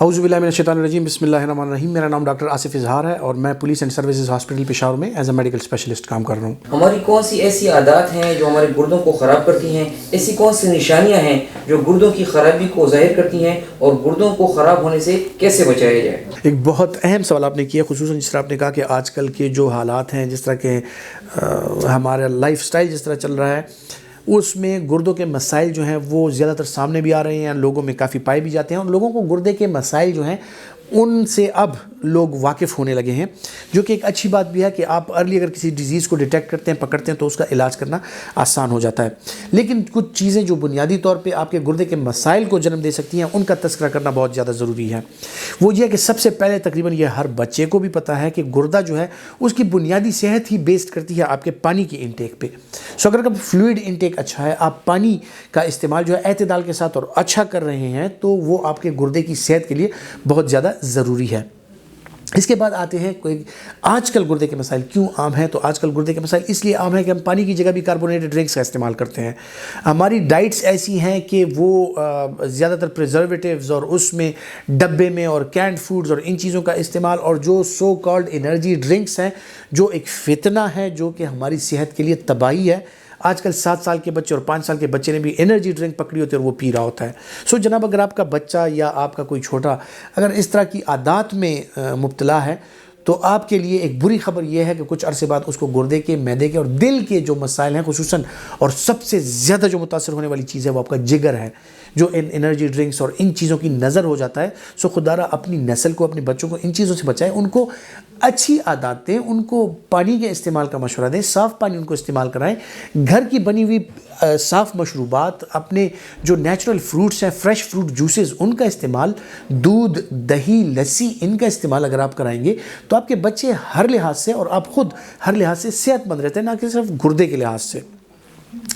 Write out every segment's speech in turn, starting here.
औज़ुबिल्लाहिमिनश्शैतानिर्रजीम बिस्मिल्लाहिर्रहमानिर्रहीम। मेरा नाम डॉक्टर आसिफ इजहार है और मैं police and services hospital Peshawar में एज अ मेडिकल स्पेशलिस्ट काम कर रहा हूँ। हमारी कौन सी ऐसी आदत हैं जो हमारे गुर्दों को ख़राब करती हैं? ऐसी कौन सी निशानियां हैं जो गुर्दों की ख़राबी को ज़ाहिर करती हैं और गुर्दों को ख़राब होने से कैसे बचाया जाए? एक बहुत अहम सवाल आपने किया, खुसूसन जिस तरह आपने कहा कि आजकल के जो हालात हैं, जिस तरह के हमारा लाइफ स्टाइल जिस तरह चल रहा है, उसमें गुर्दों के मसाइल जो हैं वो ज़्यादातर सामने भी आ रहे हैं, लोगों में काफ़ी पाए भी जाते हैं और लोगों को गुर्दे के मसाइल जो हैं उनसे अब लोग वाकिफ़ होने लगे हैं, जो कि एक अच्छी बात भी है कि आप अर्ली अगर किसी डिज़ीज़ को डिटेक्ट करते हैं, पकड़ते हैं तो उसका इलाज करना आसान हो जाता है। लेकिन कुछ चीज़ें जो बुनियादी तौर पे आपके गुर्दे के मसाइल को जन्म दे सकती हैं, उनका तज़किरा करना बहुत ज़्यादा ज़रूरी है। वो ये है कि सबसे पहले तकरीबन ये हर बच्चे को भी पता है कि गुर्दा जो है उसकी बुनियादी सेहत ही बेस्ड करती है आपके पानी की इंटेक पे। सो अगर फ्लूइड इंटेक अच्छा है, आप पानी का इस्तेमाल जो है एतदाल के साथ और अच्छा कर रहे हैं, तो वो आपके गुर्दे की सेहत के लिए बहुत ज़्यादा ज़रूरी है। इसके बाद आते हैं कोई आजकल गुर्दे के मसाइल क्यों आम हैं। तो आजकल गुर्दे के मसाइल इसलिए आम है कि हम पानी की जगह भी कार्बोनेटेड ड्रिंक्स का इस्तेमाल करते हैं। हमारी डाइट्स ऐसी हैं कि वो ज़्यादातर प्रिजर्वेटिव्स और उसमें डब्बे में और कैंड फूड्स और इन चीज़ों का इस्तेमाल, और जो सो कॉल्ड एनर्जी ड्रिंक्स हैं, जो एक फितना है जो कि हमारी सेहत के लिए तबाही है। आजकल 7 साल के बच्चे और 5 साल के बच्चे ने भी एनर्जी ड्रिंक पकड़ी होती है और वो पी रहा होता है। सो जनाब, अगर आपका बच्चा या आपका कोई छोटा अगर इस तरह की आदत में मुब्तला है, तो आपके लिए एक बुरी खबर यह है कि कुछ अरसे बाद उसको गुर्दे के, मैदे के और दिल के जो मसाइल हैं खुसूसन, और सबसे ज़्यादा जो मुतासर होने वाली चीज़ है वो आपका जिगर है, जो इन एनर्जी ड्रिंक्स और इन चीज़ों की नज़र हो जाता है। सो खुदारा अपनी नस्ल को, अपने बच्चों को इन चीज़ों से बचाएं, उनको अच्छी आदत दें, उनको पानी के इस्तेमाल का मशवरा दें, साफ़ पानी उनको इस्तेमाल कराएं, घर की बनी हुई साफ़ मशरूबात, अपने जो नेचुरल फ्रूट्स हैं, फ्रेश फ्रूट जूसेस, उनका इस्तेमाल, दूध, दही, लस्सी, इनका इस्तेमाल अगर आप कराएंगे तो आपके बच्चे हर लिहाज से और आप ख़ुद हर लिहाज से सेहतमंद रहते हैं, ना कि सिर्फ गुर्दे के लिहाज से।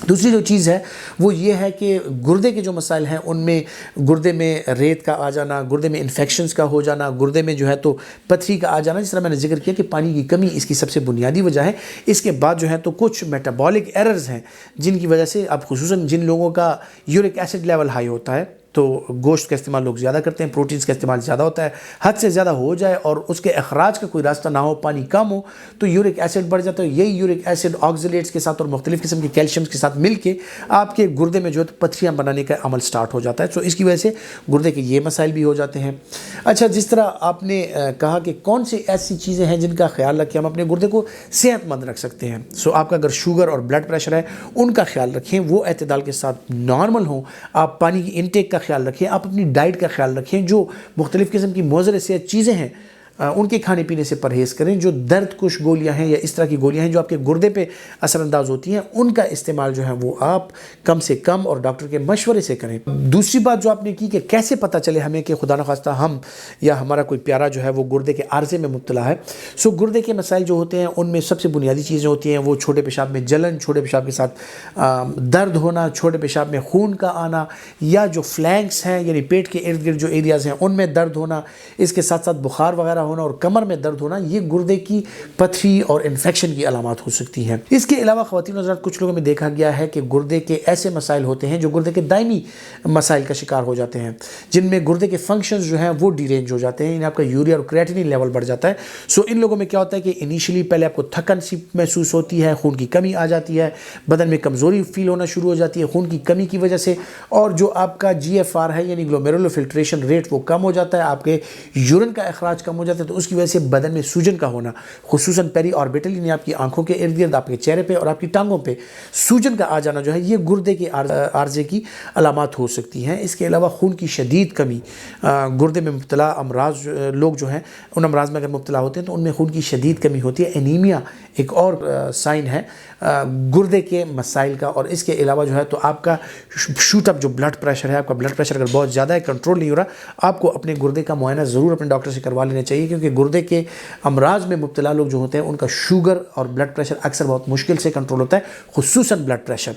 दूसरी जो चीज़ है वो ये है कि गुर्दे के जो मसाइल हैं उनमें गुर्दे में रेत का आ जाना, गुर्दे में इन्फेक्शंस का हो जाना, गुर्दे में जो है तो पथरी का आ जाना, जिस तरह मैंने जिक्र किया कि पानी की कमी इसकी सबसे बुनियादी वजह है। इसके बाद जो है तो कुछ मेटाबॉलिक एरर्स हैं जिनकी वजह से अब खुसूसन जिन लोगों का यूरिक एसिड लेवल हाई होता है, तो गोश्त का इस्तेमाल लोग ज़्यादा करते हैं, प्रोटीन्स का इस्तेमाल ज़्यादा होता है, हद से ज़्यादा हो जाए और उसके अखराज का कोई रास्ता ना हो, पानी कम हो, तो यूरिक एसिड बढ़ जाता है। यही यूरिक एसिड ऑक्सीलेट्स के साथ और मुख्तलिफ़ किस्म के कैल्शियम्स के साथ मिल के आपके गुर्दे में जो है तो पथरियाँ बनाने का अमल स्टार्ट हो जाता है। तो इसकी वजह से गुर्दे के ये मसाइल भी हो जाते हैं। अच्छा, जिस तरह आपने कहा कि कौन सी ऐसी चीज़ें हैं जिनका ख्याल रखें, हम अपने गुर्दे को सेहतमंद रख सकते हैं। सो आपका अगर शुगर और ब्लड प्रेशर है, उनका ख्याल रखें, वो एतदाल के साथ नॉर्मल हो। आप पानी की इंटेक का ख्याल रखें, आप अपनी डाइट का ख्याल रखें, जो मुख्तलिफ़ किस्म की मुज़र सेहत चीज़ें हैं उनके खाने पीने से परहेज़ करें। जो दर्द कुश गोलियां हैं या इस तरह की गोलियां हैं जो आपके गुर्दे पे असरअंदाज होती हैं, उनका इस्तेमाल जो है वो आप कम से कम और डॉक्टर के मशवरे से करें। दूसरी बात जो आपने की कि कैसे पता चले हमें कि खुदा न खास्ता हम या हमारा कोई प्यारा जो है वो गुर्दे के आर्जे में मुब्तला है। सो गुर्दे के मसाइल जो होते हैं उनमें सबसे बुनियादी चीज़ें होती हैं वो छोटे पेशाब में जलन, छोटे पेशाब के साथ दर्द होना, छोटे पेशाब में खून का आना, या जो फ्लैंक्स हैं यानी पेट के इर्द गिर्द जो एरियाज़ हैं उनमें दर्द होना, इसके साथ साथ बुखार वगैरह होना और कमर में दर्द होना, ये गुर्दे की पथरी और इन्फेक्शन की अलामत हो सकती हैं। इसके अलावा ख़वातीन और हज़रात, कुछ लोगों में देखा गया है कि गुर्दे के ऐसे मसाइल होते हैं जो गुर्दे के दायमी मसाइल का शिकार हो जाते हैं, जिनमें गुर्दे के फंक्शंस जो हैं वो डिरेंज हो जाते हैं, इन्हें आपका यूरिया और क्रिएटिनिन लेवल बढ़ जाता है। सो इन लोगों में क्या होता है कि इनिशियली पहले आपको थकन सी महसूस होती है, खून की कमी आ जाती है, बदन में कमज़ोरी फील होना शुरू हो जाती है खून की कमी की वजह से, और जो आपका GFR है यानी ग्लोमेरुलर फिल्ट्रेशन रेट वो कम हो जाता है, आपके यूरिन का अखराज कम हो जाता है। तो उसकी वजह से बदन में सूजन का होना, खुसूसन पेरी ऑर्बिटल यानी आपकी आंखों के इर्द गिर्द, आपके चेहरे पे और आपकी टांगों पे सूजन का आ जाना जो है, ये गुर्दे के आर्जे की अलामत हो सकती हैं। इसके अलावा खून की शदीद कमी, गुर्दे में मुब्तला अमराज लोग जो हैं उन अमराज में अगर मुब्तला होते हैं तो उनमें खून की शदीद कमी होती है। एनीमिया एक और साइन है गुर्दे के मसाइल का। और इसके अलावा जो है तो आपका शूट अप जो ब्लड प्रेशर है, आपका ब्लड प्रेशर अगर बहुत ज़्यादा है, कंट्रोल नहीं हो रहा, आपको अपने गुर्दे का मुआयना ज़रूर अपने डॉक्टर से करवा लेना चाहिए, क्योंकि गुर्दे के अमराज में मुब्तला लोग जो होते हैं उनका शुगर और ब्लड प्रेशर अक्सर बहुत मुश्किल से कंट्रोल होता है, खुसूसन ब्लड प्रेशर।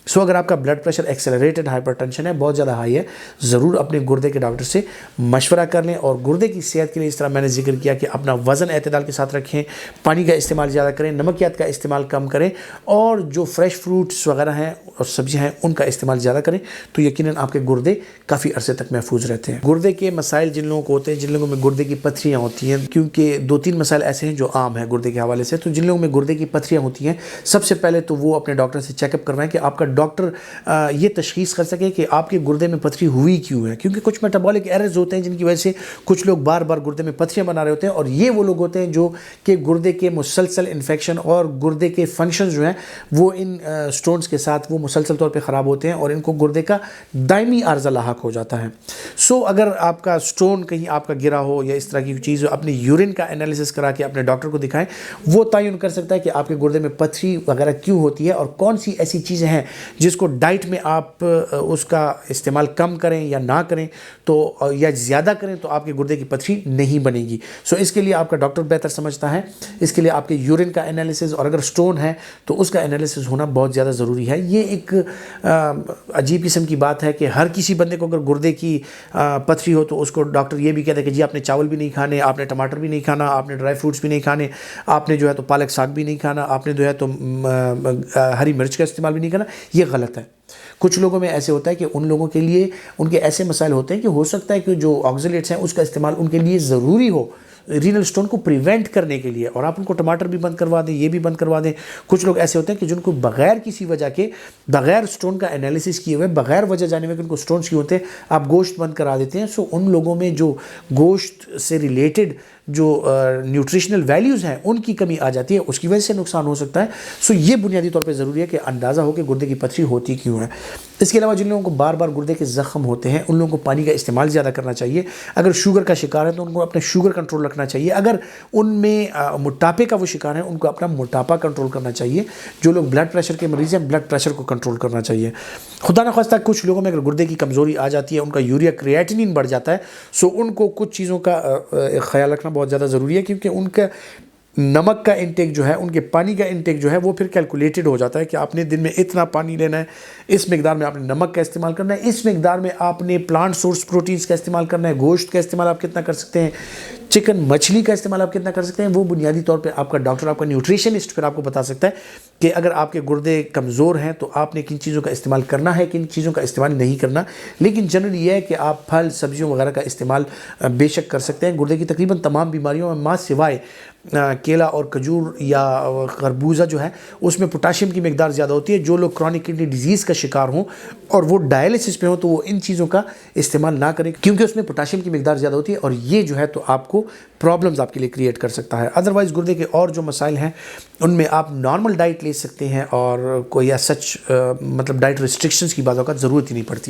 सो अगर आपका ब्लड प्रेशर एक्सेलरेटेड हाइपरटेंशन है, बहुत ज़्यादा हाई है, ज़रूर अपने गुर्दे के डॉक्टर से मशवरा कर लें। और गुर्दे की सेहत के लिए इस तरह मैंने जिक्र किया कि अपना वज़न एतदाल के साथ रखें, पानी का इस्तेमाल ज़्यादा करें, नमकियात का इस्तेमाल कम करें, और जो फ्रेश फ्रूट्स वगैरह हैं और सब्जियां हैं उनका इस्तेमाल ज़्यादा करें, तो यकीनन आपके गुर्दे काफ़ी अरसे तक महफूज रहते हैं। गुर्दे के मसाइल जिन लोगों को होते हैं, जिन लोगों में गुर्दे की पत्थरियाँ होती हैं, क्योंकि 2-3 मसाइल ऐसे हैं जो आम हैं गुर्दे के हवाले से, तो जिन लोगों में गुर्दे की पत्थरियाँ होती हैं, सबसे पहले तो वो अपने डॉक्टर से चेकअप करवाएं कि आपका डॉक्टर ये तशखीस कर सके कि आपके गुर्दे में पथरी हुई क्यों है। क्योंकि कुछ मेटाबॉलिक एरर्स होते हैं जिनकी वजह से कुछ लोग बार बार गुर्दे में पथरियाँ बना रहे होते हैं, और ये वो लोग होते हैं जो कि गुर्दे के मुसलसल इन्फेक्शन और गुर्दे के फंक्शन जो हैं वो इन स्टोन्स के साथ वो मुसलसल तौर पे ख़राब होते हैं और इनको गुर्दे का दायमी आर्जा लाहक हो जाता है। सो अगर आपका स्टोन कहीं आपका गिरा हो या इस तरह की चीज़, अपने यूरिन का एनालिसिस करा के अपने डॉक्टर को दिखाएं, वो तयन कर सकता है कि आपके गुर्दे में पथरी वगैरह क्यों होती है और कौन सी ऐसी चीज़ें हैं जिसको डाइट में आप उसका इस्तेमाल कम करें या ना करें, तो या ज़्यादा करें तो आपके गुर्दे की पथरी नहीं बनेगी। सो इसके लिए आपका डॉक्टर बेहतर समझता है। इसके लिए आपके यूरिन का एनालिसिस, और अगर स्टोन है तो उसका एनालिसिस होना बहुत ज़्यादा ज़रूरी है। ये एक अजीब किस्म की बात है कि हर किसी बंदे को अगर गुर्दे की पथरी हो तो उसको डॉक्टर ये भी कहता है कि जी आपने चावल भी नहीं खाने, आपने टमाटर भी नहीं खाना, आपने ड्राई फ्रूट्स भी नहीं खाने, आपने जो है तो पालक साग भी नहीं खाना, आपने जो है तो हरी मिर्च का इस्तेमाल भी नहीं करना। ये गलत है। कुछ लोगों में ऐसे होता है कि उन लोगों के लिए उनके ऐसे मसाइल होते हैं कि हो सकता है कि जो ऑक्सीलेट्स हैं उसका इस्तेमाल उनके लिए ज़रूरी हो रीनल स्टोन को प्रिवेंट करने के लिए, और आप उनको टमाटर भी बंद करवा दें, ये भी बंद करवा दें। कुछ लोग ऐसे होते हैं कि जिनको बगैर किसी वजह के, बगैर स्टोन का एनालिसिस किए हुए, बगैर वजह जाने में कि उनको स्टोन्स क्यों होते हैं, आप गोश्त बंद करा देते हैं। सो उन लोगों में जो गोश्त से रिलेटेड जो न्यूट्रिशनल वैल्यूज़ हैं उनकी कमी आ जाती है, उसकी वजह से नुकसान हो सकता है। सो ये बुनियादी तौर पे ज़रूरी है कि अंदाज़ा हो कि गुर्दे की पथरी होती क्यों है। इसके अलावा जिन लोगों को बार बार गुर्दे के ज़ख्म होते हैं उन लोगों को पानी का इस्तेमाल ज़्यादा करना चाहिए। अगर शुगर का शिकार है तो उनको अपना शुगर कंट्रोल रखना चाहिए। अगर उनमें मोटापे का वो शिकार है उनको अपना मोटापा कंट्रोल करना चाहिए। जो लोग ब्लड प्रेशर के मरीज़ हैं, ब्लड प्रेशर को कंट्रोल करना चाहिए। खुदा न खास्ता कुछ लोगों में अगर गुर्दे की कमज़ोरी आ जाती है, उनका यूरिया क्रिएटिनिन बढ़ जाता है, सो उनको कुछ चीज़ों का ख्याल रखना बहुत ज़्यादा ज़रूरी है, क्योंकि उनका नमक का इंटेक जो है, उनके पानी का इंटेक जो है वो फिर कैलकुलेटेड हो जाता है कि आपने दिन में इतना पानी लेना है, इस मिकदार में आपने नमक का इस्तेमाल करना है, इस मिकदार में आपने प्लांट सोर्स प्रोटीन्स का इस्तेमाल करना है, गोश्त का इस्तेमाल आप कितना कर सकते हैं, चिकन मछली का इस्तेमाल आप कितना कर सकते हैं। वो बुनियादी तौर पे आपका डॉक्टर, आपका न्यूट्रिशनिस्ट फिर आपको बता सकता है कि अगर आपके गुर्दे कमज़ोर हैं तो आपने किन चीज़ों का इस्तेमाल करना है, किन चीज़ों का इस्तेमाल नहीं करना। लेकिन जनरल ये है कि आप फल सब्जियों वगैरह का इस्तेमाल बेशक कर सकते हैं। गुर्दे की तकरीबन तमाम बीमारियों में माँ सिवाय केला और खजूर या खरबूजा जो है उसमें पोटाशियम की मिकदार ज़्यादा होती है। जो लोग क्रॉनिक किडनी डिजीज़ का शिकार हों और वो डायलिसिस पे हो तो वो इन चीज़ों का इस्तेमाल ना करें, क्योंकि उसमें पोटाशियम की मिकदार ज़्यादा होती है और ये जो है तो आपको प्रॉब्लम्स आपके लिए क्रिएट कर सकता है। अदरवाइज़ गुर्दे के और जो मसाइल हैं उनमें आप नॉर्मल डाइट ले सकते हैं और कोई या सच मतलब डाइट रिस्ट्रिक्शंस की बातों का ज़रूरत ही नहीं पड़ती।